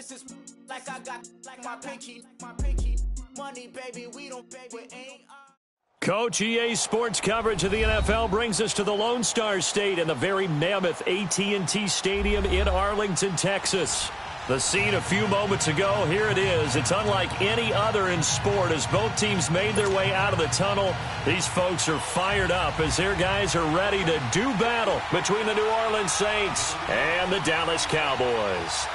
This is like I got like my pinky, money, baby. We don't pay, we ain't. Coach, EA Sports coverage of the NFL brings us to the Lone Star State and the very mammoth AT&T Stadium in Arlington, Texas. The scene a few moments ago, here it is. It's unlike any other in sport as both teams made their way out of the tunnel. These folks are fired up as their guys are ready to do battle between the New Orleans Saints and the Dallas Cowboys.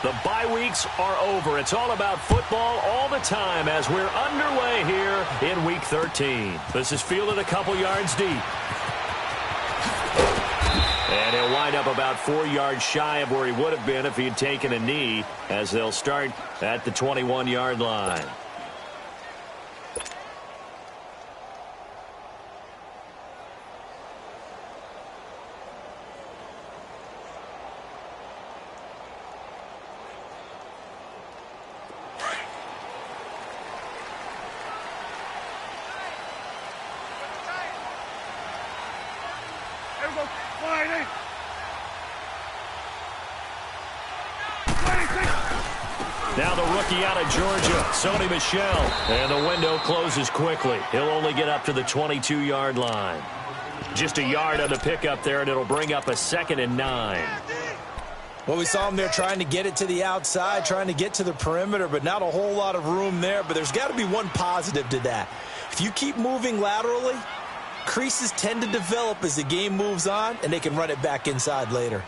The bye weeks are over. It's all about football all the time as we're underway here in Week 13. This is fielded a couple yards deep. And he'll wind up about 4 yards shy of where he would have been if he had taken a knee as they'll start at the 21-yard line. Now the rookie out of Georgia, Sony Michel. And the window closes quickly. He'll only get up to the 22-yard line. Just a yard on the pickup there, and it'll bring up a 2nd and 9. Well, we saw him there trying to get it to the outside, trying to get to the perimeter, but not a whole lot of room there. But there's got to be one positive to that. If you keep moving laterally, creases tend to develop as the game moves on, and they can run it back inside later.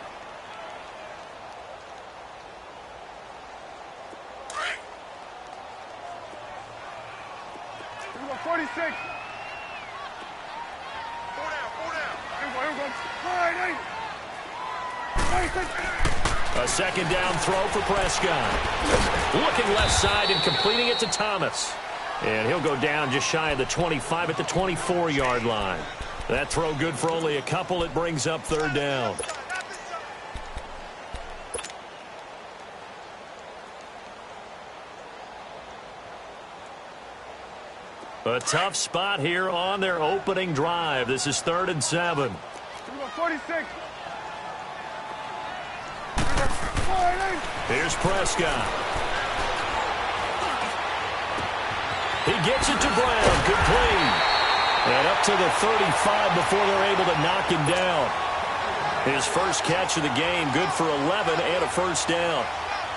A 2nd down throw for Prescott. Looking left side and completing it to Thomas. And he'll go down just shy of the 25 at the 24-yard line. That throw good for only a couple. It brings up 3rd down. A tough spot here on their opening drive. This is 3rd and 7. 46. Here's Prescott. He gets it to Brown. Complete. And up to the 35 before they're able to knock him down. His first catch of the game, good for 11 and a 1st down.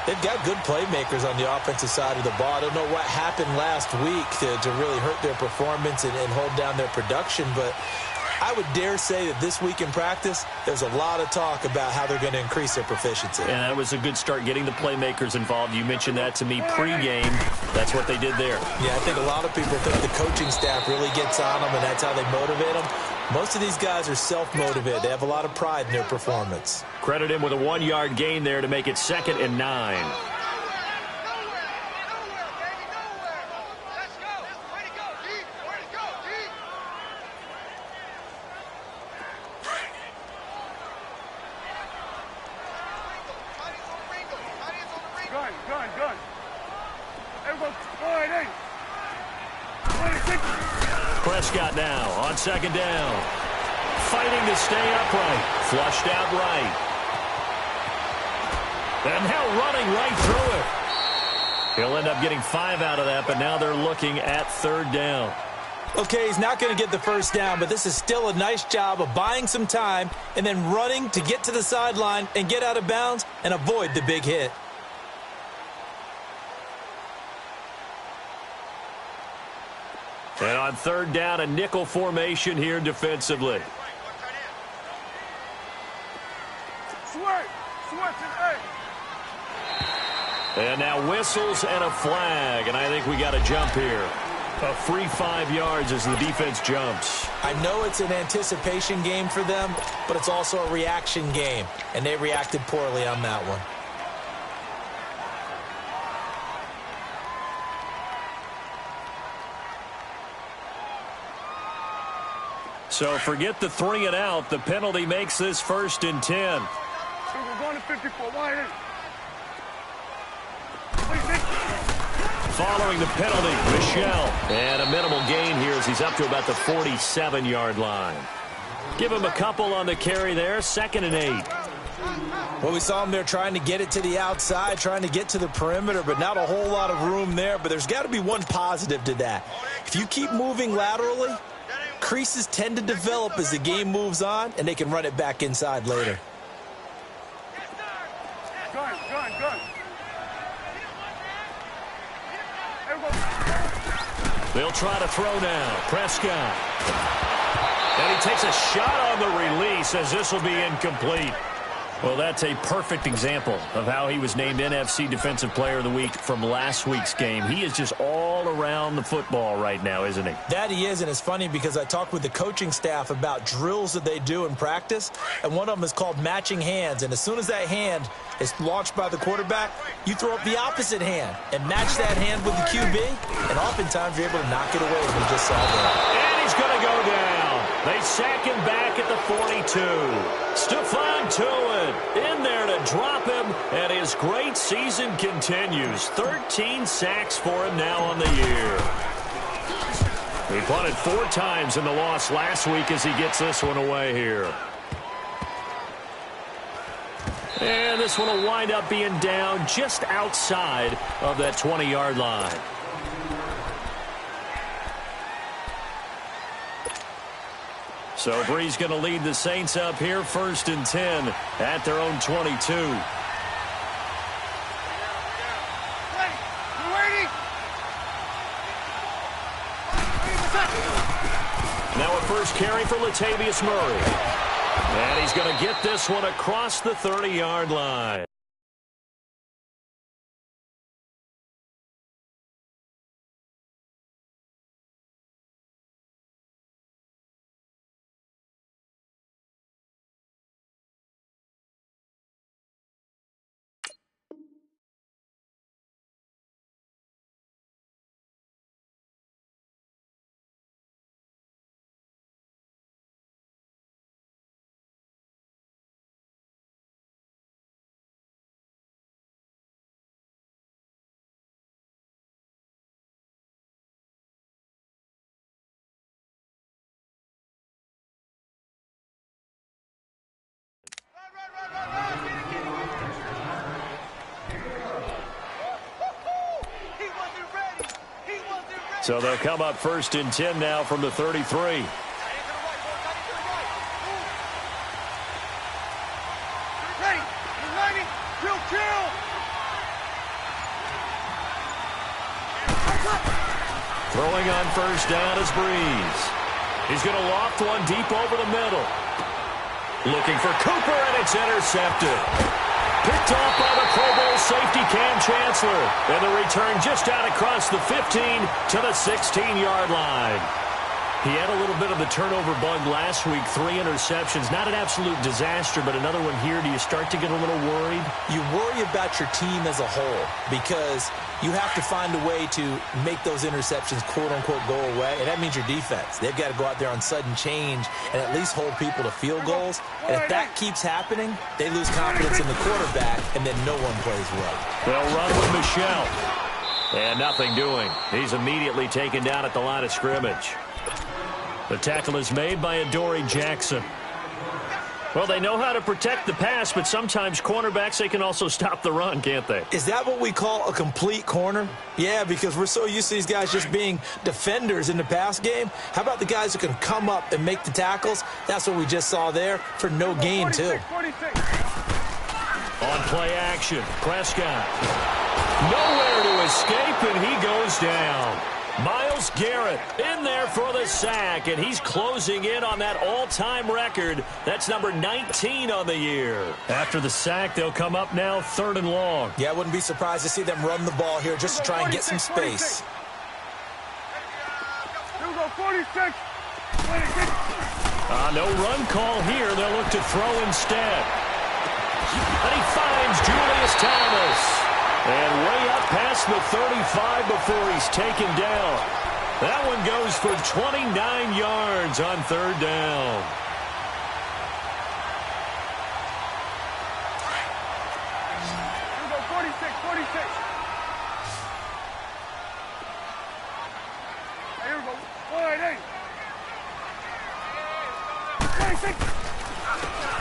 They've got good playmakers on the offensive side of the ball. I don't know what happened last week to really hurt their performance and hold down their production, but I would dare say that this week in practice, there's a lot of talk about how they're going to increase their proficiency. And that was a good start getting the playmakers involved. You mentioned that to me pregame. That's what they did there. Yeah, I think a lot of people think the coaching staff really gets on them, and that's how they motivate them. Most of these guys are self-motivated. They have a lot of pride in their performance. Credit him with a 1-yard gain there to make it 2nd and 9. Prescott now on 2nd down. Fighting to stay upright. Flushed out right. And now running right through it. He'll end up getting 5 out of that, but now they're looking at 3rd down. Okay, he's not going to get the 1st down, but this is still a nice job of buying some time and then running to get to the sideline and get out of bounds and avoid the big hit. And on 3rd down, a nickel formation here defensively. And now whistles and a flag, and I think we got a jump here. A free 5 yards as the defense jumps. I know it's an anticipation game for them, but it's also a reaction game, and they reacted poorly on that one. So forget the 3 and out. The penalty makes this 1st and 10. We're going to 54. Wide. Following the penalty, Michel. And a minimal gain here as he's up to about the 47-yard line. Give him a couple on the carry there. 2nd and 8. Well, we saw him there trying to get it to the outside, trying to get to the perimeter, but not a whole lot of room there. But there's got to be one positive to that. If you keep moving laterally, creases tend to develop as the game moves on, and they can run it back inside later. They'll try to throw now. Prescott. And he takes a shot on the release as this will be incomplete. Well, that's a perfect example of how he was named NFC Defensive Player of the Week from last week's game. He is just all around the football right now, isn't he? That he is, and it's funny because I talked with the coaching staff about drills that they do in practice, and one of them is called matching hands. And as soon as that hand is launched by the quarterback, you throw up the opposite hand and match that hand with the QB, and oftentimes you're able to knock it away, as we just saw there. And he's going to go down. They sack him back at the 42. Stephon Tuitt in there to drop him, and his great season continues. 13 sacks for him now on the year. He punted 4 times in the loss last week as he gets this one away here. And this one will wind up being down just outside of that 20-yard line. So Brees going to lead the Saints up here, 1st and 10 at their own 22. Now a first carry for Latavius Murray. And he's going to get this one across the 30-yard line. So they'll come up 1st and 10 now from the 33. Throwing on 1st down is Brees. He's going to loft one deep over the middle. Looking for Cooper, and it's intercepted. Picked off by the Pro Bowl safety Cam Chancellor. And the return just out across the 15 to the 16-yard line. He had a little bit of the turnover bug last week, 3 interceptions. Not an absolute disaster, but another one here. Do you start to get a little worried? You worry about your team as a whole because you have to find a way to make those interceptions, quote-unquote, go away, and that means your defense. They've got to go out there on sudden change and at least hold people to field goals. And if that keeps happening, they lose confidence in the quarterback, and then no one plays well. They'll run with Michel. And nothing doing. He's immediately taken down at the line of scrimmage. The tackle is made by Adoree Jackson. Well, they know how to protect the pass, but sometimes cornerbacks, they can also stop the run, can't they? Is that what we call a complete corner? Yeah, because we're so used to these guys just being defenders in the pass game. How about the guys who can come up and make the tackles? That's what we just saw there for no gain, too. On play action, Prescott. Nowhere to escape, and he goes down. Myles Garrett in there for the sack, and he's closing in on that all-time record. That's number 19 on the year. After the sack, they'll come up now 3rd and long. Yeah, I wouldn't be surprised to see them run the ball here just to try and get some space. No run call here. They'll look to throw instead. And he finds Julius Thomas. And way up past the 35 before he's taken down. That one goes for 29 yards on 3rd down. Here we go, 46, 46. Here we go, 48. 26.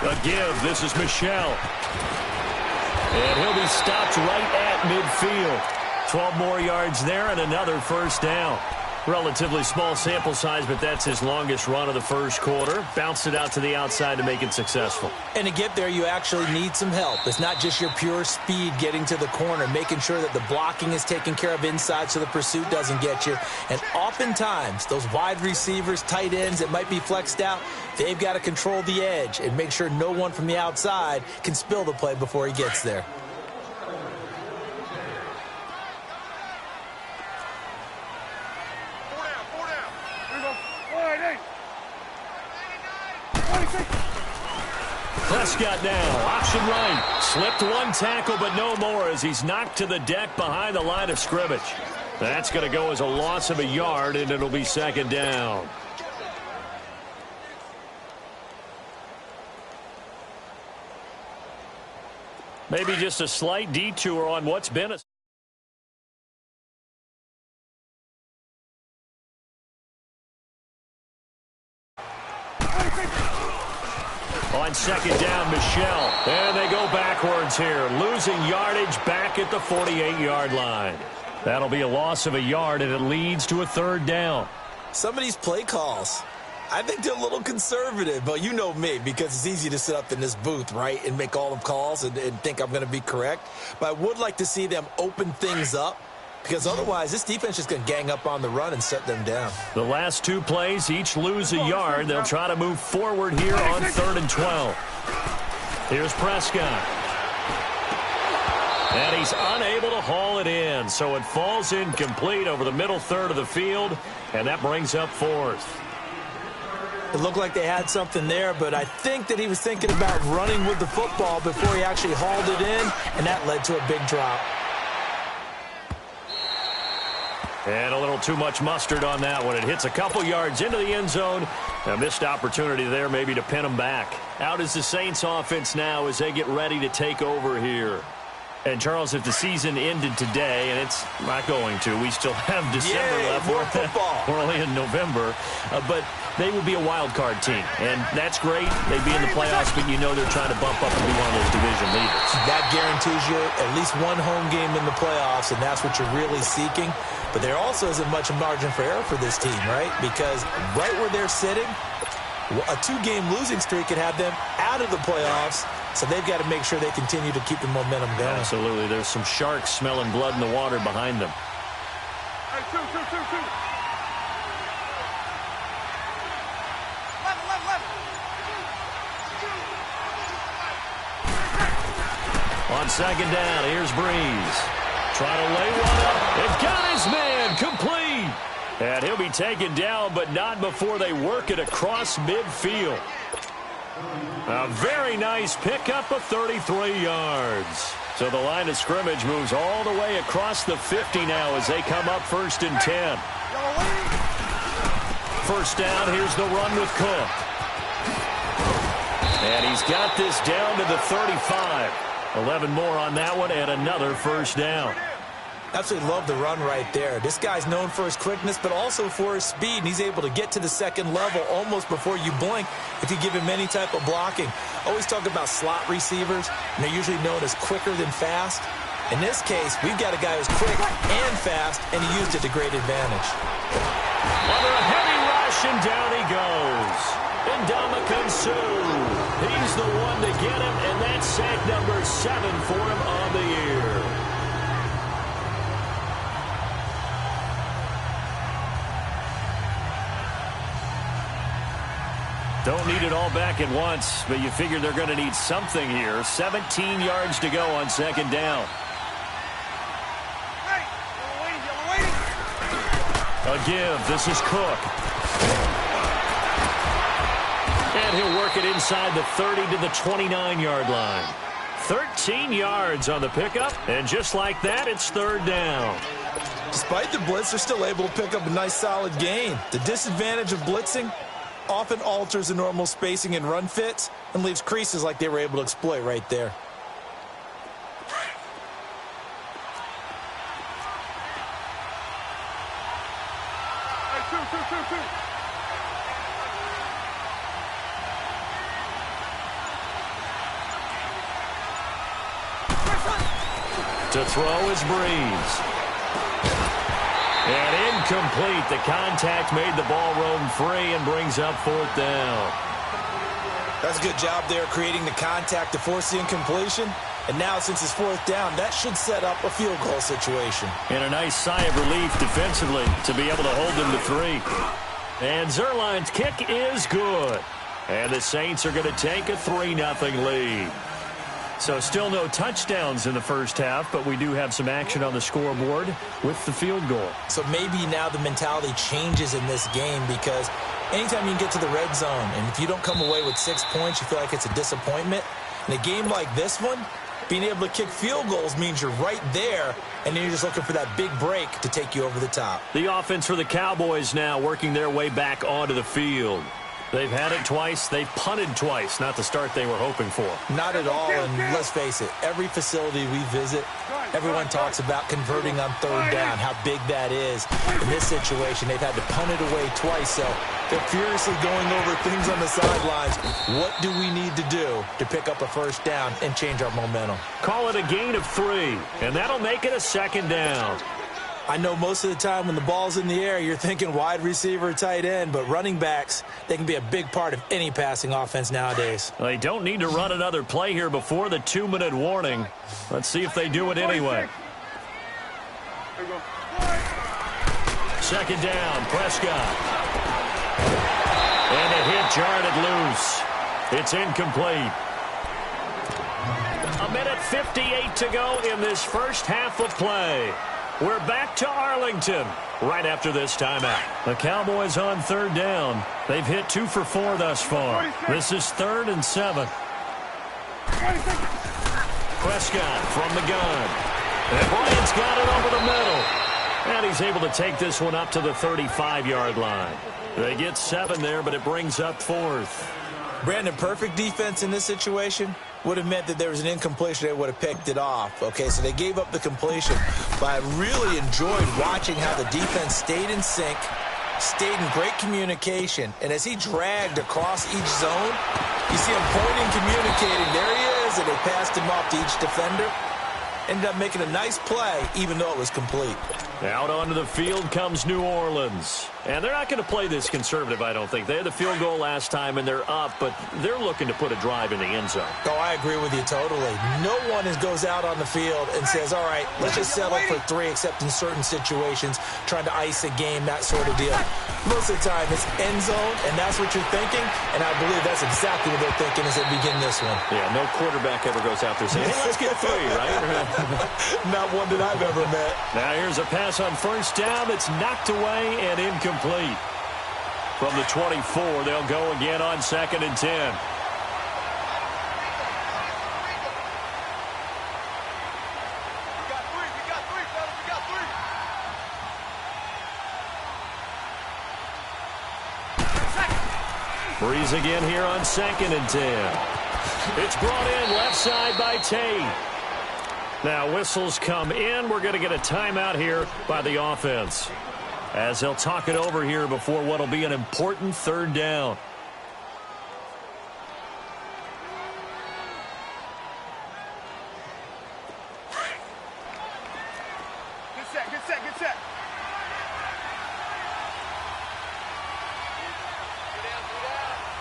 A give, this is Michel. And he'll be stopped right at midfield. 12 more yards there and another first down. Relatively small sample size, but that's his longest run of the first quarter. Bounced it out to the outside to make it successful. And to get there, you actually need some help. It's not just your pure speed getting to the corner, making sure that the blocking is taken care of inside so the pursuit doesn't get you. And oftentimes, those wide receivers, tight ends that might be flexed out, they've got to control the edge and make sure no one from the outside can spill the play before he gets there. Prescott now, option right. Slipped one tackle, but no more as he's knocked to the deck behind the line of scrimmage. That's going to go as a loss of a yard, and it'll be second down. Maybe just a slight detour on what's been a... On second down, Michel. And they go backwards here. Losing yardage back at the 48-yard line. That'll be a loss of a yard, and it leads to a third down. Some of these play calls, I think they're a little conservative, but you know me, because it's easy to sit up in this booth, right, and make all the calls and think I'm going to be correct. But I would like to see them open things up, because otherwise this defense is going to gang up on the run and shut them down. The last two plays each lose a yard. They'll try to move forward here on 3rd and 12. Here's Prescott. And he's unable to haul it in, so it falls incomplete over the middle third of the field, and that brings up 4th. It looked like they had something there, but I think that he was thinking about running with the football before he actually hauled it in, and that led to a big drop. And a little too much mustard on that one. It hits a couple yards into the end zone. A missed opportunity there maybe to pin them back. Out is the Saints offense now as they get ready to take over here. And, Charles, if the season ended today, and it's not going to, we still have December left. More football. We're only in November. But they will be a wild card team. And that's great. They'd be in the playoffs, but you know they're trying to bump up and be one of those division leaders. That guarantees you at least one home game in the playoffs, and that's what you're really seeking. But there also isn't much margin for error for this team, right? Because right where they're sitting, a 2-game losing streak could have them out of the playoffs. So they've got to make sure they continue to keep the momentum going. Absolutely. There's some sharks smelling blood in the water behind them. Hey, two. On second down, here's Breeze. Trying to lay one up. It got his man complete. And he'll be taken down, but not before they work it across midfield. A very nice pickup of 33 yards. So the line of scrimmage moves all the way across the 50 now as they come up 1st and 10. First down, here's the run with Cook. And he's got this down to the 35. 11 more on that one and another first down. Absolutely love the run right there. This guy's known for his quickness, but also for his speed, and he's able to get to the second level almost before you blink if you give him any type of blocking. Always talk about slot receivers, and they're usually known as quicker than fast. In this case, we've got a guy who's quick and fast, and he used it to great advantage. Under a heavy rush, and down he goes. Ndamukong Suh. He's the one to get him, and that's sack number 7 for him on the year. Don't need it all back at once, but you figure they're going to need something here. 17 yards to go on second down. Hey, you're waiting. A give. This is Cook. And he'll work it inside the 30 to the 29-yard line. 13 yards on the pickup, and just like that, it's third down. Despite the blitz, they're still able to pick up a nice, solid gain. The disadvantage of blitzing often alters the normal spacing and run fits and leaves creases like they were able to exploit right there. Hey, two. To throw is Breeze. And incomplete. The contact made the ball roam free and brings up 4th down. That's a good job there creating the contact to force the incompletion. And now since it's 4th down, that should set up a field goal situation. And a nice sigh of relief defensively to be able to hold them to 3. And Zuerlein's kick is good. And the Saints are going to take a 3-0 lead. So still no touchdowns in the first half, but we do have some action on the scoreboard with the field goal. So maybe now the mentality changes in this game, because anytime you can get to the red zone, and if you don't come away with 6 points, you feel like it's a disappointment. In a game like this one, being able to kick field goals means you're right there, and then you're just looking for that big break to take you over the top. The offense for the Cowboys now working their way back onto the field. They've had it twice. They've punted twice. Not the start they were hoping for. Not at all, and let's face it, every facility we visit, everyone talks about converting on 3rd down, how big that is. In this situation, they've had to punt it away twice, so they're furiously going over things on the sidelines. What do we need to do to pick up a 1st down and change our momentum? Call it a gain of 3, and that'll make it a 2nd down. I know most of the time when the ball's in the air, you're thinking wide receiver, tight end, but running backs, they can be a big part of any passing offense nowadays. They don't need to run another play here before the 2-minute warning. Let's see if they do it anyway. 2nd down, Prescott. And a hit jarred it loose. It's incomplete. 1:58 to go in this first half of play. We're back to Arlington right after this timeout. The Cowboys on 3rd down. They've hit 2 for 4 thus far. This is 3rd and 7. Prescott from the gun. And Bryant's got it over the middle. And he's able to take this one up to the 35-yard line. They get 7 there, but it brings up 4th. Brandon, perfect defense in this situation would have meant that there was an incompletion. They would have picked it off. Okay, so they gave up the completion. But I really enjoyed watching how the defense stayed in sync, stayed in great communication. And as he dragged across each zone, you see him pointing, communicating. There he is, and they passed him off to each defender. Ended up making a nice play, even though it was complete. Out onto the field comes New Orleans. And they're not going to play this conservative, I don't think. They had the field goal last time, and they're up, but they're looking to put a drive in the end zone. Oh, I agree with you totally. No one goes out on the field and says, all right, let's just settle for 3, except in certain situations, trying to ice a game, that sort of deal. Most of the time, it's end zone, and that's what you're thinking, and I believe that's exactly what they're thinking as they begin this one. Yeah, no quarterback ever goes out there saying, hey, let's get 3, right? Not one that I've ever met. Now here's a pass on 1st down that's knocked away and incomplete. From the 24, they'll go again on 2nd and 10. Breeze again here on 2nd and 10. It's brought in left side by Tate. Now whistles come in. We're going to get a timeout here by the offense, as they'll talk it over here before what will be an important 3rd down. Get set, get set, get set.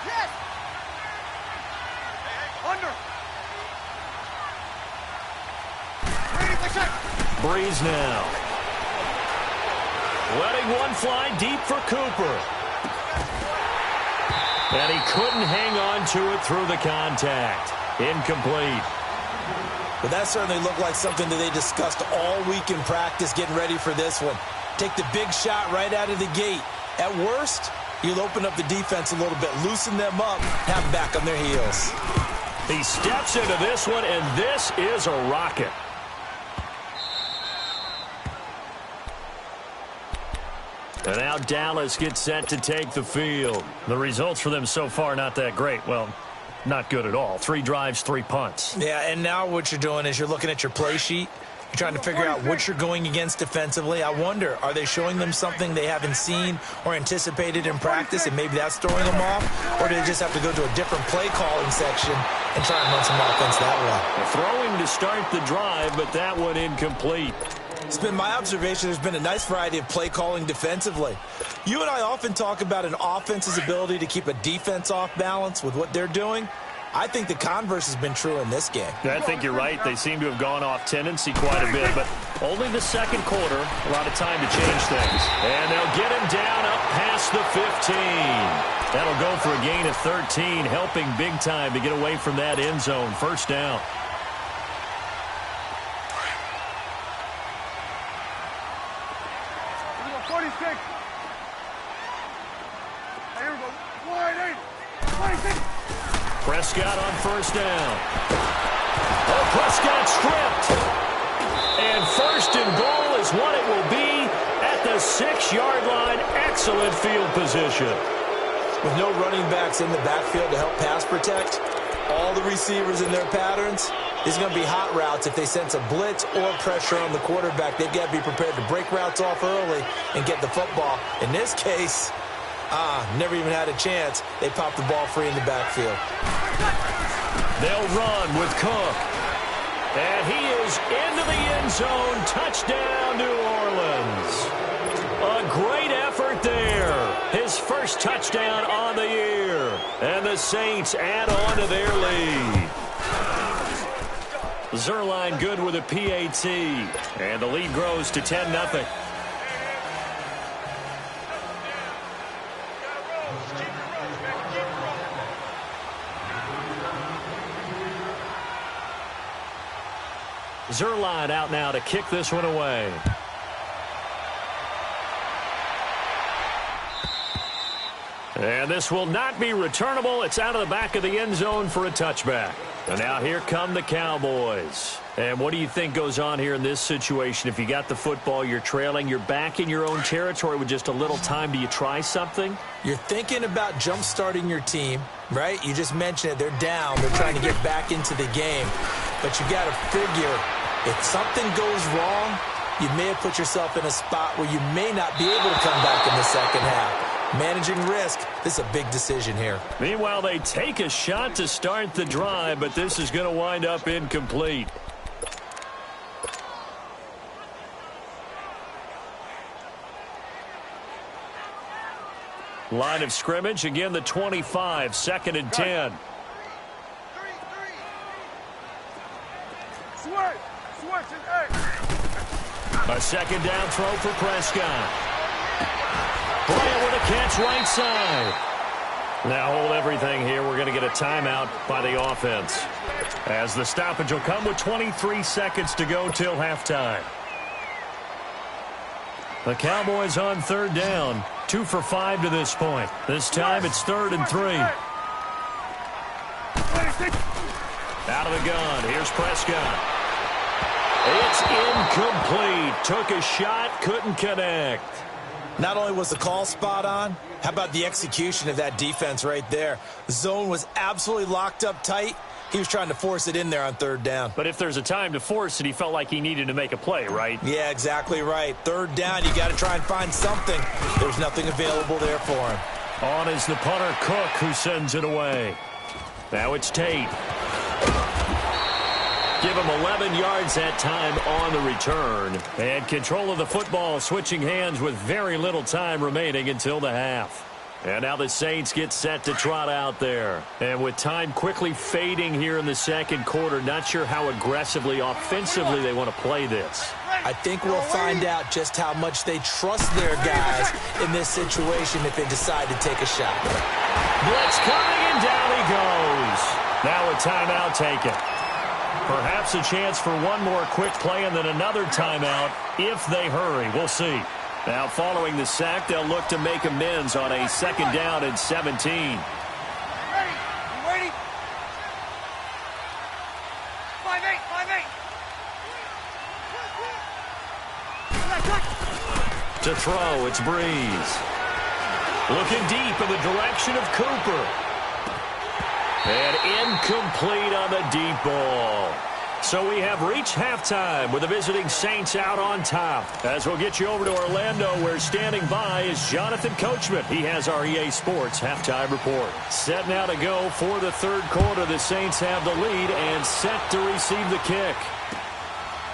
Yes! Under! Breeze now. Letting one fly deep for Cooper. And he couldn't hang on to it through the contact. Incomplete. But that certainly looked like something that they discussed all week in practice getting ready for this one. Take the big shot right out of the gate. At worst, you'll open up the defense a little bit, loosen them up, have them back on their heels. He steps into this one, and this is a rocket. And now Dallas gets set to take the field. The results for them so far not that great. Well, not good at all. 3 drives, 3 punts. Yeah, and now what you're doing is you're looking at your play sheet, You're trying to figure out what you're going against defensively. I wonder, are they showing them something they haven't seen or anticipated in practice, and maybe that's throwing them off? Or do they just have to go to a different play calling section and try and run some offense that way? Throwing to start the drive, but that one incomplete. It's been my observation there's been a nice variety of play calling defensively. You and I often talk about an offense's ability to keep a defense off balance with what they're doing. I think the converse has been true in this game. I think you're right. They seem to have gone off tendency quite a bit, but only the second quarter. A lot of time to change things. And they'll get him down up past the 15. That'll go for a gain of 13, helping big time to get away from that end zone. First down. Here we go, 46. Here we go, 180. 26. Prescott on first down. Oh, Prescott stripped. And first and goal is what it will be at the 6-yard line. Excellent field position. With no running backs in the backfield to help pass protect, all the receivers in their patterns, these are going to be hot routes. If they sense a blitz or pressure on the quarterback, they've got to be prepared to break routes off early and get the football. In this case, never even had a chance. They popped the ball free in the backfield. They'll run with Cook. And he is into the end zone. Touchdown, New Orleans. A great effort there. His first touchdown on the year. And the Saints add on to their lead. Zuerlein good with a PAT. And the lead grows to 10-0. Zuerlein out now to kick this one away. And this will not be returnable. It's out of the back of the end zone for a touchback. And now here come the Cowboys. And what do you think goes on here in this situation? If you got the football, you're trailing, you're back in your own territory with just a little time. Do you try something? You're thinking about jump-starting your team, right? You just mentioned it. They're down. They're trying to get back into the game. But you got to figure, if something goes wrong, you may have put yourself in a spot where you may not be able to come back in the second half. Managing risk, this is a big decision here. Meanwhile, they take a shot to start the drive, but this is going to wind up incomplete. Line of scrimmage, again the 25, 2nd and 10. A second down throw for Prescott. Bryant with a catch right side. Now hold everything here. We're going to get a timeout by the offense, as the stoppage will come with 23 seconds to go till halftime. The Cowboys on 3rd down. 2 for 5 to this point. This time it's 3rd and 3. Out of the gun. Here's Prescott. It's incomplete. Took a shot, couldn't connect. Not only was the call spot on, how about the execution of that defense right there? The zone was absolutely locked up tight. He was trying to force it in there on 3rd down. But if there's a time to force it, he felt like he needed to make a play, right? Yeah, exactly right. 3rd down, you got to try and find something. There's nothing available there for him. On is the punter, Cook, who sends it away. Now it's Tate. Give him 11 yards that time on the return. And control of the football, switching hands with very little time remaining until the half. And now the Saints get set to trot out there. And with time quickly fading here in the second quarter, not sure how aggressively, offensively they want to play this. I think we'll find out just how much they trust their guys in this situation if they decide to take a shot. Blitz coming, and down he goes. Now a timeout taken. Perhaps a chance for one more quick play and then another timeout if they hurry. We'll see. Now, following the sack, they'll look to make amends on a 2nd down and 17. Ready? You ready? 5-8, 5-8. To throw, it's Breeze. Looking deep in the direction of Cooper. And incomplete on the deep ball. So we have reached halftime with the visiting Saints out on top. As we'll get you over to Orlando, where standing by is Jonathan Coachman. He has our EA Sports halftime report. Set now to go for the third quarter. The Saints have the lead and set to receive the kick.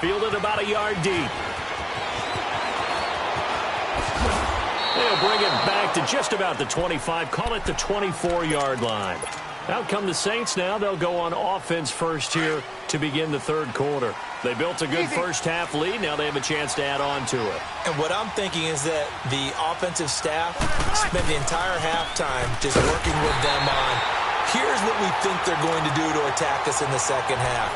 Fielded about a yard deep. They'll bring it back to just about the 25. Call it the 24-yard line. Out come the Saints now. They'll go on offense first here to begin the third quarter. They built a good first-half lead. Now they have a chance to add on to it. And what I'm thinking is that the offensive staff spent the entire halftime just working with them on, here's what we think they're going to do to attack us in the second half.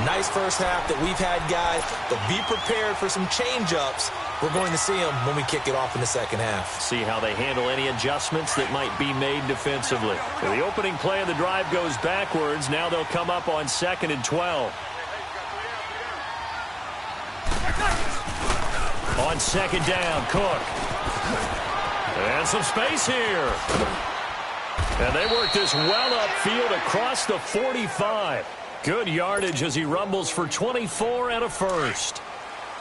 Nice first half that we've had, guys, but be prepared for some change-ups. We're going to see them when we kick it off in the second half. See how they handle any adjustments that might be made defensively. The opening play of the drive goes backwards. Now they'll come up on 2nd and 12. On 2nd down, Cook. And some space here. And they work this well upfield across the 45. Good yardage as he rumbles for 24 and a first.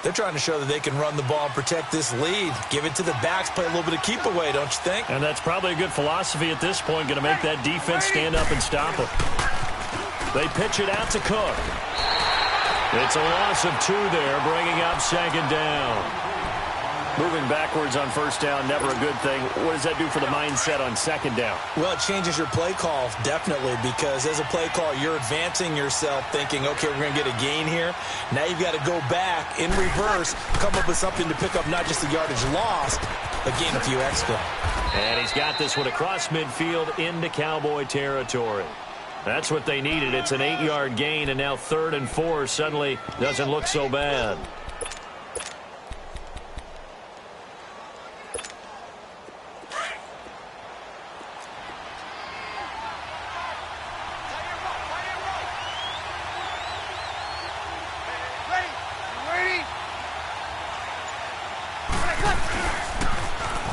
They're trying to show that they can run the ball and protect this lead. Give it to the backs, play a little bit of keep away, don't you think? And that's probably a good philosophy at this point, going to make that defense stand up and stop them. They pitch it out to Cook. It's a loss of 2 there, bringing up 2nd down. Moving backwards on 1st down, never a good thing. What does that do for the mindset on 2nd down? Well, it changes your play call, definitely, because as a play call, you're advancing yourself thinking, okay, we're going to get a gain here. Now you've got to go back in reverse, come up with something to pick up not just the yardage lost, but gain a few extra. And he's got this one across midfield into Cowboy territory. That's what they needed. It's an 8-yard gain, and now 3rd and 4 suddenly doesn't look so bad.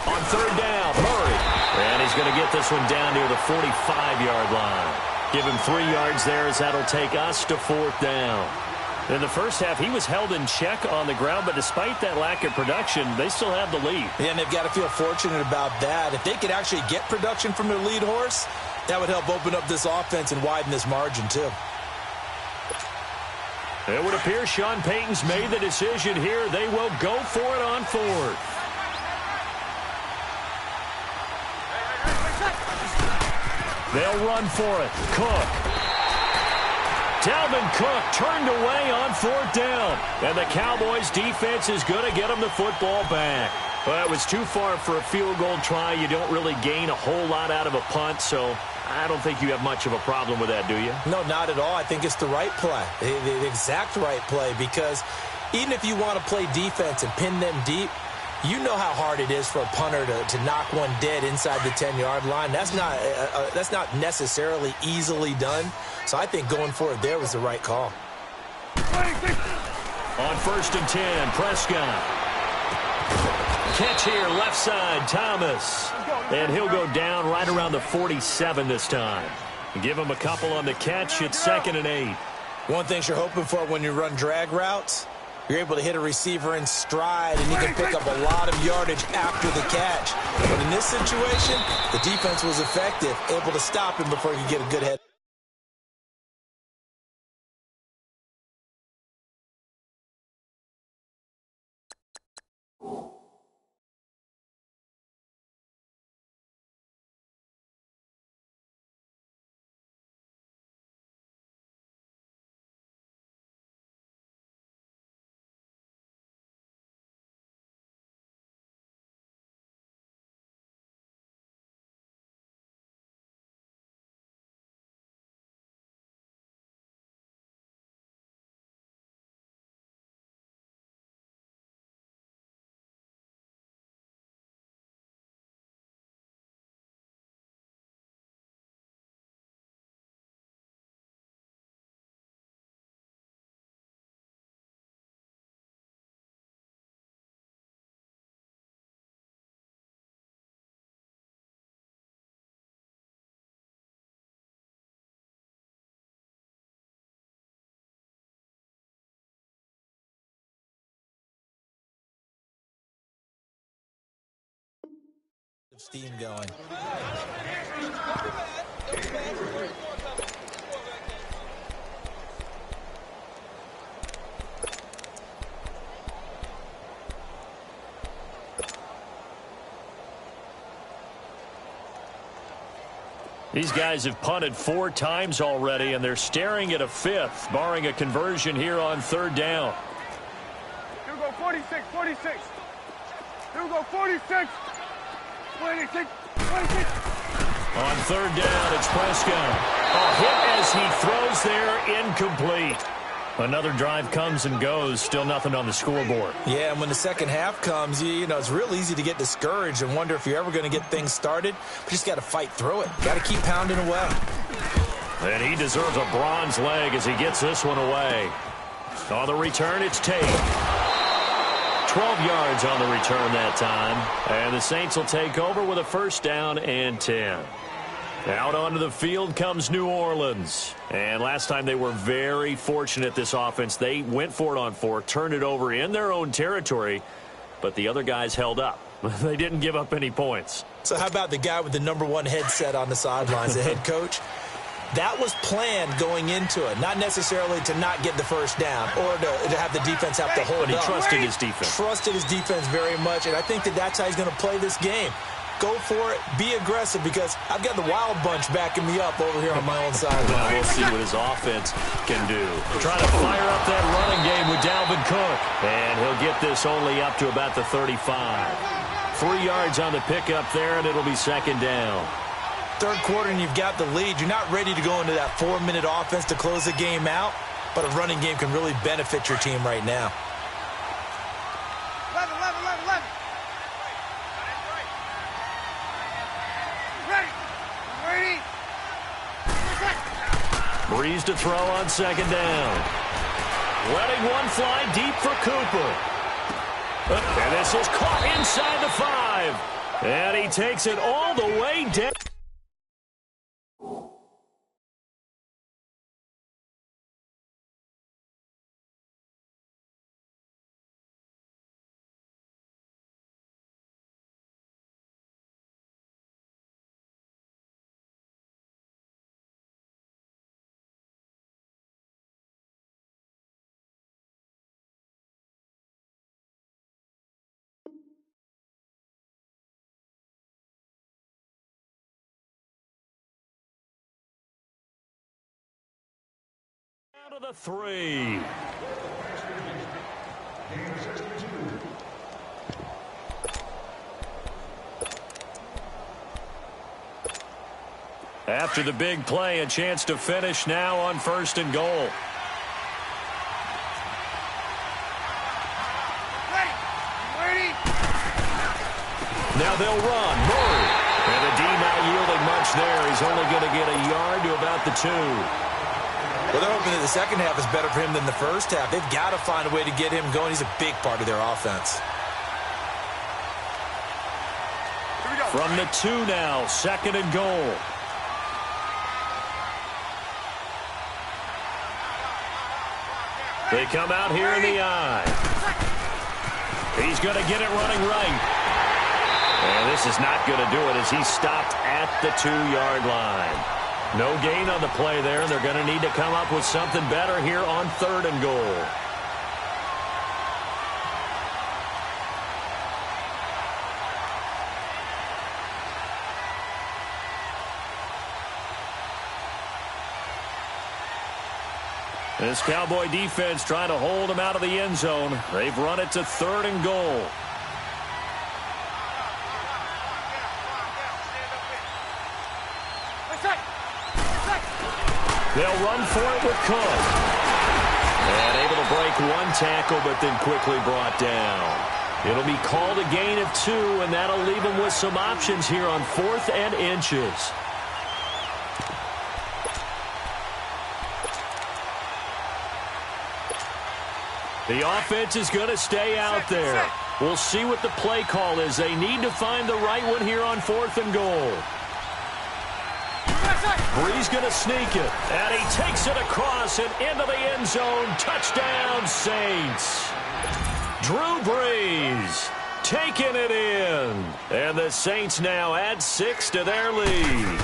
On 3rd down, Murray. And he's going to get this one down near the 45-yard line. Give him 3 yards there as that'll take us to 4th down. In the first half, he was held in check on the ground, but despite that lack of production, they still have the lead. Yeah, and they've got to feel fortunate about that. If they could actually get production from their lead horse, that would help open up this offense and widen this margin, too. It would appear Sean Payton's made the decision here. They will go for it on 4th. They'll run for it. Cook. Dalvin Cook turned away on 4th down. And the Cowboys defense is going to get him the football back. Well, it was too far for a field goal try. You don't really gain a whole lot out of a punt, so I don't think you have much of a problem with that, do you? No, not at all. I think it's the right play, the exact right play, because even if you want to play defense and pin them deep, you know how hard it is for a punter to knock one dead inside the 10-yard line. That's not necessarily easily done. So I think going for it there was the right call. On 1st and 10, Prescott. Catch here, left side, Thomas. And he'll go down right around the 47 this time. Give him a couple on the catch. It's 2nd and 8. One thing you're hoping for when you run drag routes, you're able to hit a receiver in stride, and you can pick up a lot of yardage after the catch. But in this situation, the defense was effective, able to stop him before he could get a good head. Steam going. These guys have punted 4 times already, and they're staring at a 5th, barring a conversion here on 3rd down. Here we go, 46, 46. Here we go, 46. 26, 26. On 3rd down, it's Prescott. A hit as he throws there, incomplete. Another drive comes and goes, still nothing on the scoreboard. Yeah, and when the second half comes, you know, it's real easy to get discouraged and wonder if you're ever going to get things started. But you just got to fight through it. Got to keep pounding away. And he deserves a bronze leg as he gets this one away. On the return, it's Tate. 12 yards on the return that time. And the Saints will take over with a 1st down and 10. Out onto the field comes New Orleans. And last time they were very fortunate, this offense. They went for it on 4, turned it over in their own territory, but the other guys held up. They didn't give up any points. So how about the guy with the #1 headset on the sidelines, the head coach? That was planned going into it, not necessarily to not get the 1st down or to have the defense have to hold But he up. trusted his defense. Trusted his defense very much, and I think that's how he's going to play this game. Go for it. Be aggressive, because I've got the Wild Bunch backing me up over here on my own side. Now we'll see what his offense can do. Trying to fire up that running game with Dalvin Cook. And he'll get this only up to about the 35. 3 yards on the pickup there, and it'll be 2nd down. 3rd quarter, and you've got the lead. You're not ready to go into that 4-minute offense to close the game out, but a running game can really benefit your team right now. 11, 11, 11, 11. Ready. Breeze to throw on 2nd down. Letting one fly deep for Cooper. And this is caught inside the 5. And he takes it all the way down. To the 3. After the big play, a chance to finish now on 1st and goal. Ready. Now they'll run. Murray. And the D not yielding much there. He's only going to get a yard to about the 2. Well, they're hoping that the second half is better for him than the first half. They've got to find a way to get him going. He's a big part of their offense. Here we go. From the 2 now, 2nd and goal. They come out here in the eye. He's going to get it running right. And this is not going to do it as he's stopped at the 2-yard line. No gain on the play there. They're going to need to come up with something better here on 3rd and goal. This Cowboy defense trying to hold them out of the end zone. They've run it to 3rd and goal. They'll run for it with Cook. And able to break one tackle, but then quickly brought down. It'll be called a gain of 2, and that'll leave them with some options here on 4th and inches. The offense is going to stay out there. We'll see what the play call is. They need to find the right one here on 4th and goal. Breeze going to sneak it, and he takes it across and into the end zone. Touchdown, Saints. Drew Brees, taking it in. And the Saints now add 6 to their lead.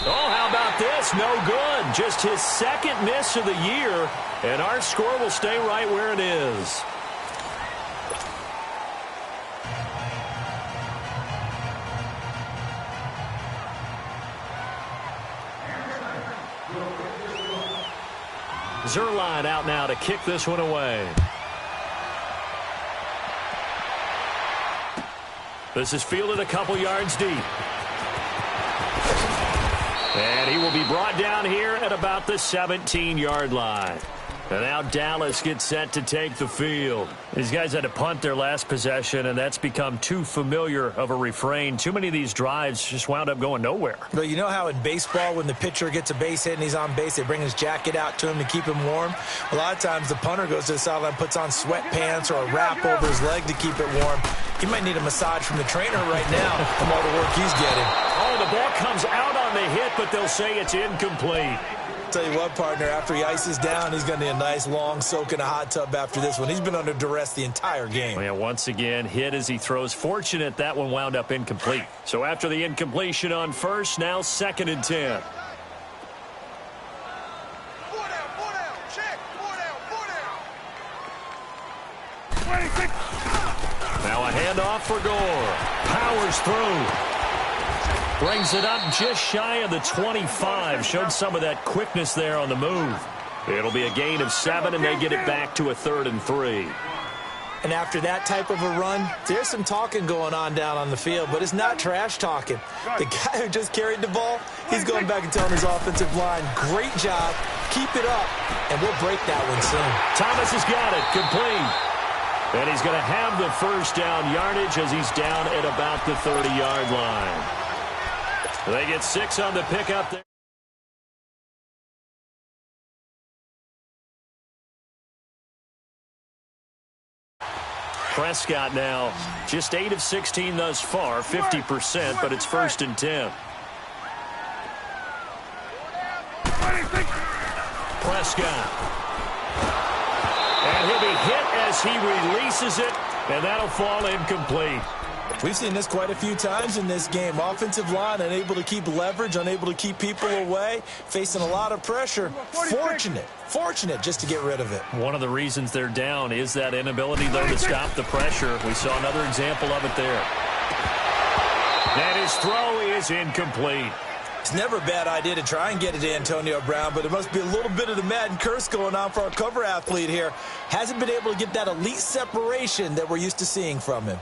Oh, how about this? No good. Just his second miss of the year, and our score will stay right where it is. Zuerlein out now to kick this one away. This is fielded a couple yards deep. And he will be brought down here at about the 17-yard line. And now Dallas gets set to take the field. These guys had to punt their last possession, and that's become too familiar of a refrain. Too many of these drives just wound up going nowhere. But you know how in baseball, when the pitcher gets a base hit and he's on base, they bring his jacket out to him to keep him warm? A lot of times the punter goes to the sideline, puts on sweatpants or a wrap over his leg to keep it warm. He might need a massage from the trainer right now from all the work he's getting. Oh, the ball comes out on the hit, but they'll say it's incomplete. Tell you what, partner, after he ices down, he's going to need a nice long soak in a hot tub after this one. He's been under duress the entire game. Yeah, once again, hit as he throws. Fortunate that one wound up incomplete. So after the incompletion on first, now 2nd and 10. Four down, check, four down. 26. Now a handoff for Gore. Powers through. Brings it up just shy of the 25. Showed some of that quickness there on the move. It'll be a gain of 7, and they get it back to a 3rd and 3. And after that type of a run, there's some talking going on down on the field, but it's not trash talking. The guy who just carried the ball, he's going back and telling his offensive line, great job, keep it up, and we'll break that one soon. Thomas has got it, complete. And he's going to have the first down yardage as he's down at about the 30-yard line. They get 6 on the pickup there. Prescott now just 8 of 16 thus far, 50%, but it's 1st and 10. Prescott. And he'll be hit as he releases it, and that'll fall incomplete. We've seen this quite a few times in this game. Offensive line unable to keep leverage, unable to keep people away, facing a lot of pressure. Fortunate just to get rid of it. One of the reasons they're down is that inability, though, to stop the pressure. We saw another example of it there. And his throw is incomplete. It's never a bad idea to try and get it to Antonio Brown, but it must be a little bit of the Madden curse going on for our cover athlete here. Hasn't been able to get that elite separation that we're used to seeing from him.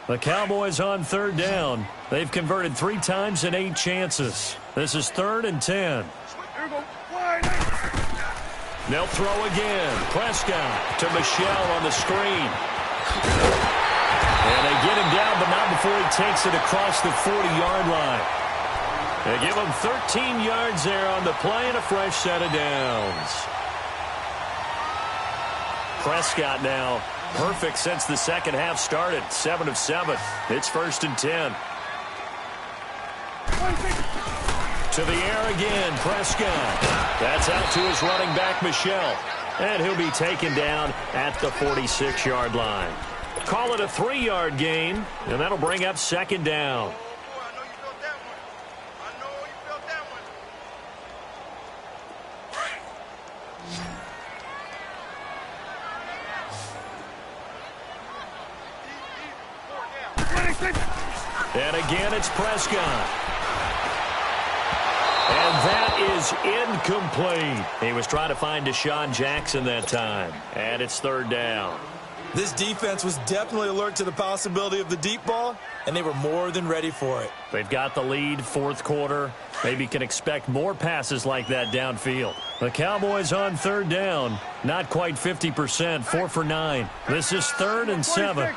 The Cowboys on 3rd down. They've converted 3 times in 8 chances. This is 3rd and 10. They'll throw again. Prescott to Michel on the screen. And they get him down, but not before he takes it across the 40-yard line. They give him 13 yards there on the play and a fresh set of downs. Prescott now perfect since the second half started. 7 of 7. It's 1st and 10. To the air again, Prescott. That's out to his running back, Michel. And he'll be taken down at the 46-yard line. Call it a 3-yard gain, and that'll bring up 2nd down. And again, it's Prescott. And that is incomplete. He was trying to find Deshaun Jackson that time. And it's 3rd down. This defense was definitely alert to the possibility of the deep ball, and they were more than ready for it. They've got the lead, 4th quarter. Maybe can expect more passes like that downfield. The Cowboys on 3rd down. Not quite 50%, 4 for 9. This is 3rd and 7.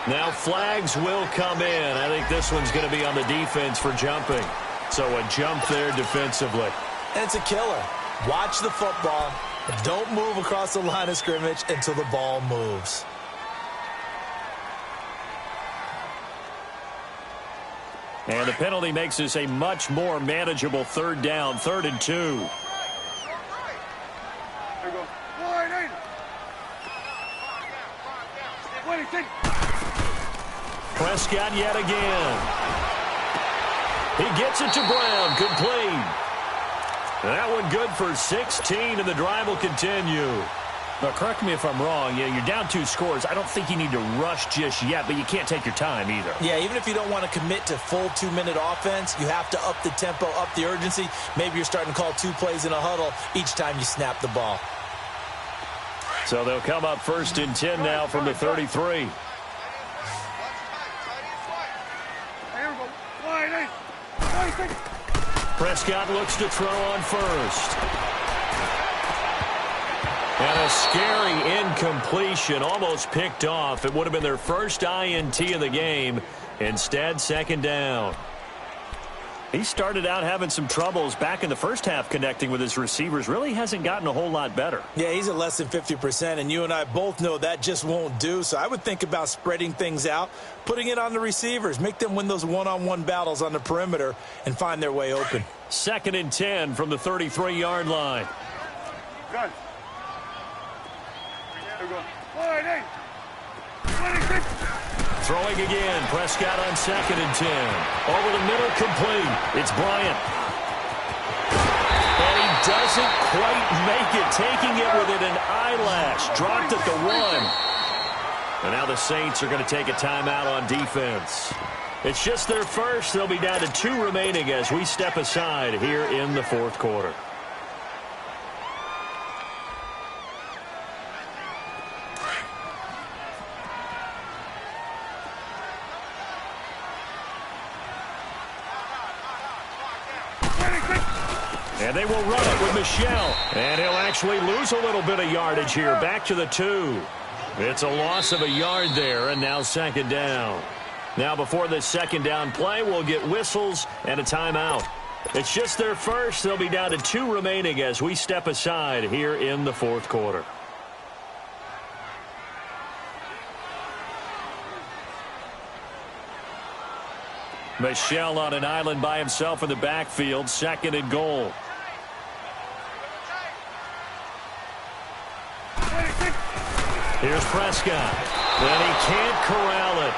Now flags will come in. I think this one's going to be on the defense for jumping. So a jump there defensively. And it's a killer. Watch the football. Don't move across the line of scrimmage until the ball moves. And the penalty makes this a much more manageable 3rd down, 3rd and 2. Prescott yet again. He gets it to Brown. Complete. That one good for 16, and the drive will continue. Now, correct me if I'm wrong. Yeah, you're down 2 scores. I don't think you need to rush just yet, but you can't take your time either. Yeah, even if you don't want to commit to full 2-minute offense, you have to up the tempo, up the urgency. Maybe you're starting to call 2 plays in a huddle each time you snap the ball. So they'll come up 1st and 10 now from the 33. Prescott looks to throw on first. And a scary incompletion, almost picked off. It would have been their first INT of the game. Instead, 2nd down. He started out having some troubles back in the first half connecting with his receivers. Really hasn't gotten a whole lot better. Yeah, he's at less than 50%, and you and I both know that just won't do. So I would think about spreading things out, putting it on the receivers, make them win those one-on-one battles on the perimeter and find their way open. 2nd and 10 from the 33-yard line. Good. Here we go. 26. Throwing again. Prescott on 2nd and 10. Over the middle, complete. It's Bryant. And he doesn't quite make it. Taking it within an eyelash. Dropped at the 1. And now the Saints are going to take a timeout on defense. It's just their first. They'll be down to 2 remaining as we step aside here in the 4th quarter. And they will run it with Michel. And he'll actually lose a little bit of yardage here. Back to the 2. It's a loss of a yard there, and now 2nd down. Now before this 2nd down play, we'll get whistles and a timeout. It's just their first. They'll be down to 2 remaining as we step aside here in the 4th quarter. Michel on an island by himself in the backfield. 2nd and goal. Here's Prescott. And he can't corral it.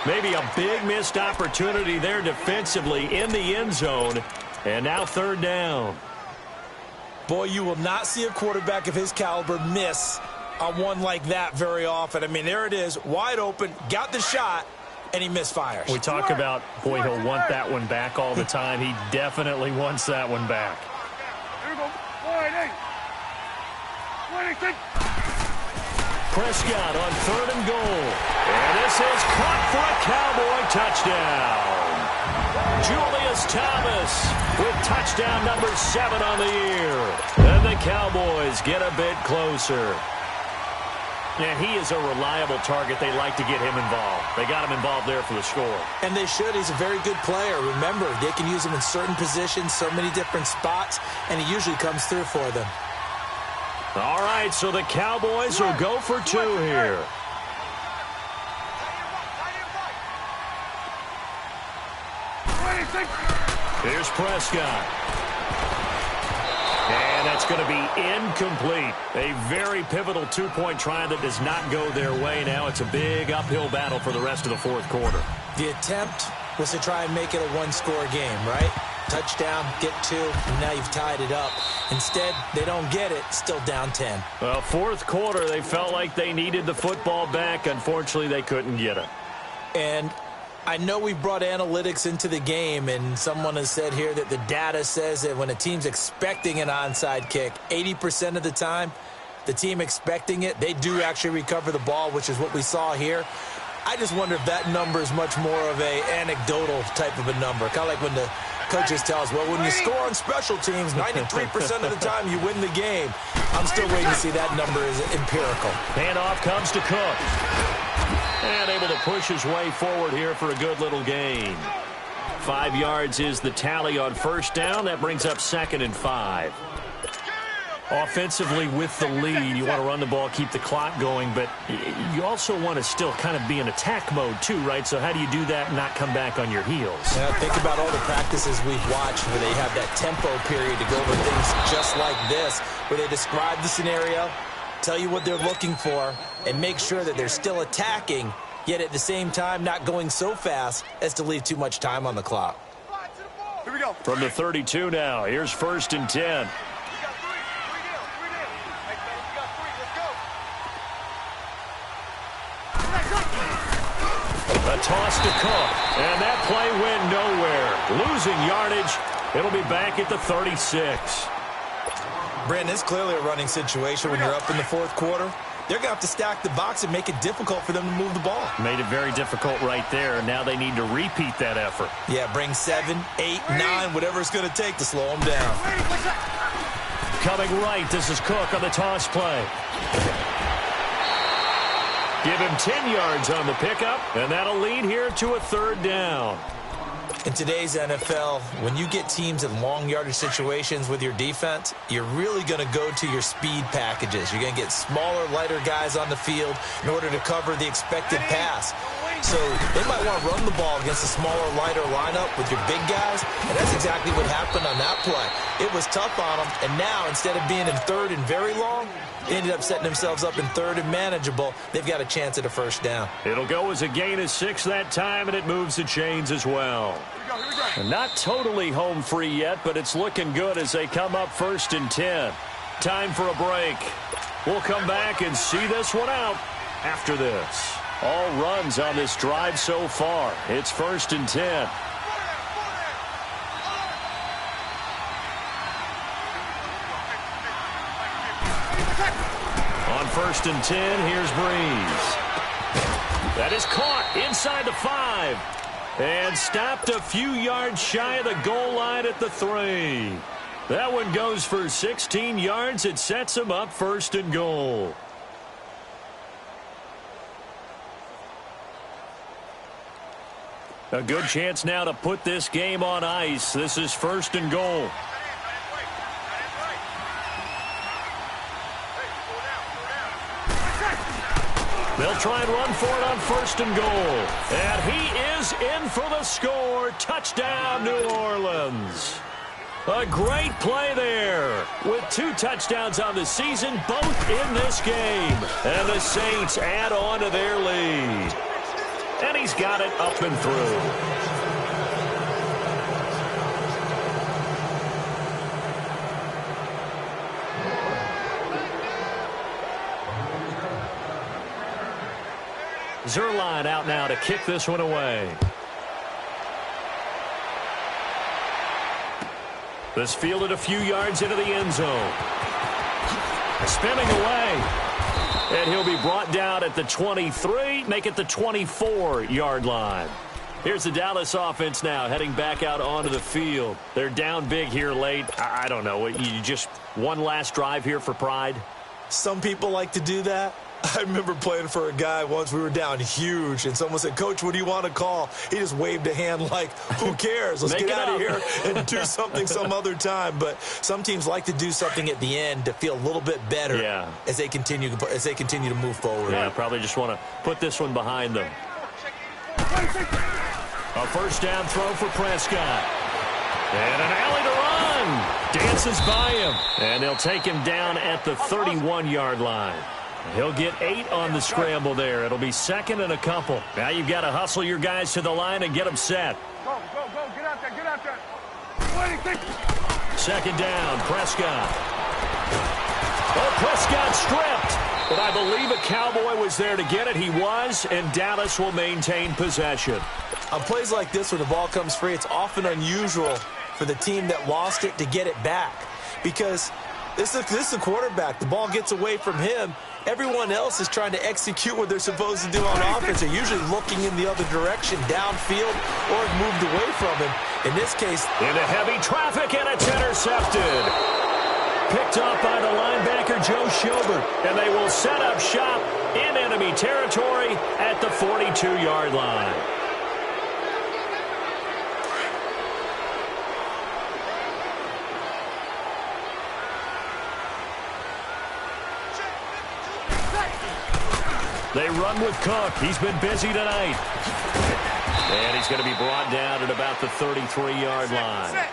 Maybe a big missed opportunity there defensively in the end zone. And now 3rd down. Boy, you will not see a quarterback of his caliber miss on one like that very often. I mean, there it is, wide open, got the shot, and he misfires. We talk about, boy, he'll want that one back all the time. He definitely wants that one back. Here we go. 26. Prescott on 3rd and goal. And this is caught for a Cowboy touchdown. Julius Thomas with touchdown number 7 on the year. And the Cowboys get a bit closer. And he is a reliable target. They like to get him involved. They got him involved there for the score. And they should. He's a very good player. Remember, they can use him in certain positions, so many different spots, and he usually comes through for them. All right, so the Cowboys will go for 2 here. Here's Prescott. And that's going to be incomplete. A very pivotal 2-point try that does not go their way. Now it's a big uphill battle for the rest of the 4th quarter. The attempt was to try and make it a 1-score game, right? Touchdown, get 2, and now you've tied it up. Instead, they don't get it, still down 10. Well, 4th quarter, they felt like they needed the football back. Unfortunately, they couldn't get it. And I know we brought analytics into the game, and someone has said here that the data says that when a team's expecting an onside kick, 80% of the time, the team expecting it, they do actually recover the ball, which is what we saw here. I just wonder if that number is much more of a anecdotal type of a number, kind of like when the coaches tell us, well, when you score on special teams, 93% of the time you win the game. I'm still waiting to see that number is empirical. Handoff comes to Cook. And able to push his way forward here for a good little gain. 5 yards is the tally on 1st down. That brings up 2nd and 5. Offensively with the lead, you want to run the ball, keep the clock going, but you also want to still kind of be in attack mode too, right? So how do you do that and not come back on your heels? Yeah, think about all the practices we've watched where they have that tempo period to go over things just like this, where they describe the scenario, tell you what they're looking for, and make sure that they're still attacking yet at the same time not going so fast as to leave too much time on the clock. Here we go. From the 32 now, here's 1st and 10. We got three down. Hey, man, we got three. Let's go. A toss to Cook, and that play went nowhere. Losing yardage. It'll be back at the 36. Brandon, it's clearly a running situation when you're up in the fourth quarter. They're going to have to stack the box and make it difficult for them to move the ball. Made it very difficult right there, and now they need to repeat that effort. Yeah, bring 7, 8, 9, whatever it's going to take to slow them down. Coming right, this is Cook on the toss play. Give him 10 yards on the pickup, and that'll lead here to a 3rd down. In today's NFL, when you get teams in long yardage situations with your defense, you're really going to go to your speed packages. You're going to get smaller, lighter guys on the field in order to cover the expected pass. So they might want to run the ball against a smaller, lighter lineup with your big guys, and that's exactly what happened on that play. It was tough on them, and now instead of being in 3rd and very long, they ended up setting themselves up in 3rd and manageable. They've got a chance at a 1st down. It'll go as a gain of 6 that time, and it moves the chains as well. Here we go. And not totally home free yet, but it's looking good as they come up 1st and 10. Time for a break. We'll come back and see this one out after this. All runs on this drive so far. It's 1st and 10. On 1st and 10, here's Breeze. That is caught inside the 5. And stopped a few yards shy of the goal line at the 3. That one goes for 16 yards. It sets him up 1st and goal. A good chance now to put this game on ice. This is 1st and goal. They'll try and run for it on 1st and goal. And he is in for the score. Touchdown, New Orleans. A great play there with 2 touchdowns on the season, both in this game. And the Saints add on to their lead. And he's got it up and through. Zuerlein out now to kick this one away. This fielded a few yards into the end zone. Spinning away. And he'll be brought down at the 23, make it the 24-yard line. Here's the Dallas offense now heading back out onto the field. They're down big here late. I don't know. You just one last drive here for pride? Some people like to do that. I remember playing for a guy once. We were down huge, and someone said, "Coach, what do you want to call?" He just waved a hand like, who cares? Let's get out of here and do something some other time. But some teams like to do something at the end to feel a little bit better as they continue to move forward. Yeah, probably just want to put this one behind them. A 1st down throw for Prescott. And an alley to run. Dances by him. And they'll take him down at the 31-yard line. He'll get 8 on the scramble there. It'll be 2nd and a couple. Now you've got to hustle your guys to the line and get them set. Go. Get out there. 2nd down, Prescott. Oh, Prescott stripped. But I believe a Cowboy was there to get it. He was, and Dallas will maintain possession. On plays like this where the ball comes free, it's often unusual for the team that lost it to get it back. Because this is a quarterback. The ball gets away from him. Everyone else is trying to execute what they're supposed to do on offense. They're usually looking in the other direction, downfield, or moved away from him. In this case, into heavy traffic, and it's intercepted. Picked up by the linebacker, Joe Schobert. And they will set up shop in enemy territory at the 42-yard line. They run with Cook. He's been busy tonight. And he's going to be brought down at about the 33-yard line.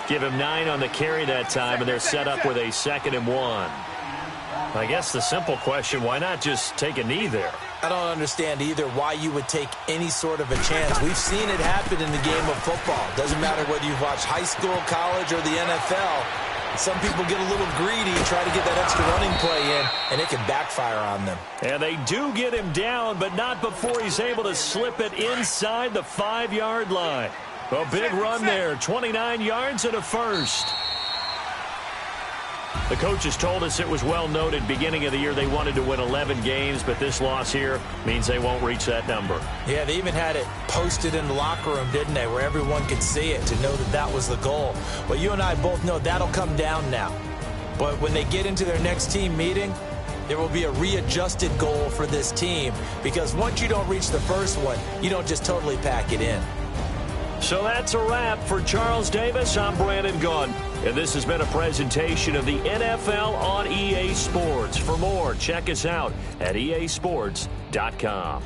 Give him 9 on the carry that time, and they're set up with a 2nd and 1. I guess the simple question, why not just take a knee there? I don't understand either why you would take any sort of a chance. We've seen it happen in the game of football. Doesn't matter whether you've watched high school, college, or the NFL. Some people get a little greedy, try to get that extra running play in, and it can backfire on them. And they do get him down, but not before he's able to slip it inside the 5-yard line. A big run there, 29 yards and a first. The coaches told us it was well noted beginning of the year they wanted to win 11 games, but this loss here means they won't reach that number. Yeah, they even had it posted in the locker room, didn't they, where everyone could see it to know that that was the goal. Well, you and I both know that'll come down now. But when they get into their next team meeting, there will be a readjusted goal for this team, because once you don't reach the first one, you don't just totally pack it in. So that's a wrap for Charles Davis. I'm Brandon Gaudin, and this has been a presentation of the NFL on EA Sports. For more, check us out at easports.com.